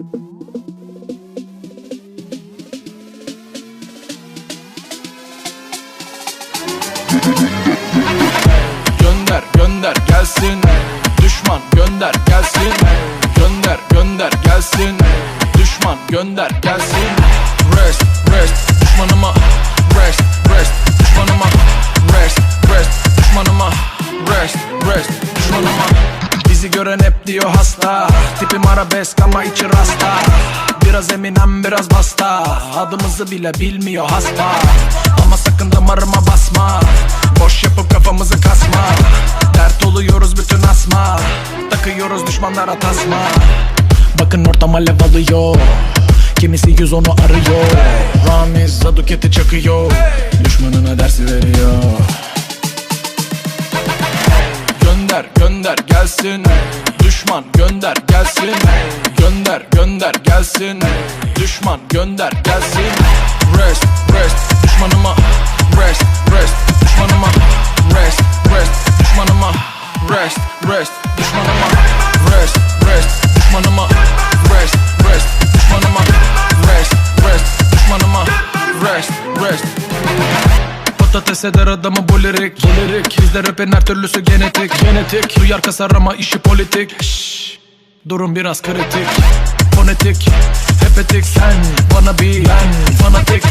Gönder gönder gelsin, düşman gönder gelsin. Gönder gönder gelsin, düşman gönder gelsin. Rest rest düşmanıma, rest rest düşmanıma, rest rest düşmanıma, rest rest düşmanıma. Bizi gören hep diyor hasta, tipim arabesk ama içi rasta. Biraz Eminem biraz basta, adımızı bile bilmiyor haspa. Ama sakın damarıma basma, boş yapıp kafamızı kasma. Dert oluyoruz bütün asma, takıyoruz düşmanlara tasma. Bakın ortam alev alıyor, kimisi 110'u arıyor. Ramiz Zaduket'i çakıyor, düşmanına dersi veriyor. Gönder gönder gelsin, düşman gönder gelsin. Gönder gönder gelsin, düşman gönder gelsin. Rest rest düşmanıma, rest rest düşmanıma, rest rest düşmanıma, rest rest düşmanıma, rest rest düşmanıma, rest rest düşmanıma, rest rest düşmanıma, rest rest. Patates eder adamı bu lirik, bizde rapin her türlüsü genetik. Duyar kasar ama işi politik. Durum biraz kritik, fonetik, hepetik. Sen bana bir, ben fanatik.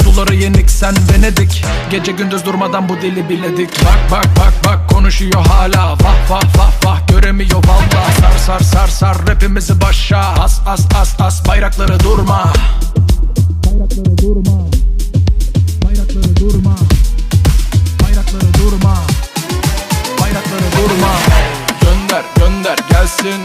Suları yenik sen Venedik. Gece gündüz durmadan bu dili biledik. Bak bak bak bak konuşuyor hala. Vah vah vah vah göremiyor valla. Sar sar sar sar rapimizi başa. As as as as bayrakları durma. Bayrakları durma. Bayrakları durma. Bayrakları durma. Bayrakları durma. Gönder gönder gelsin,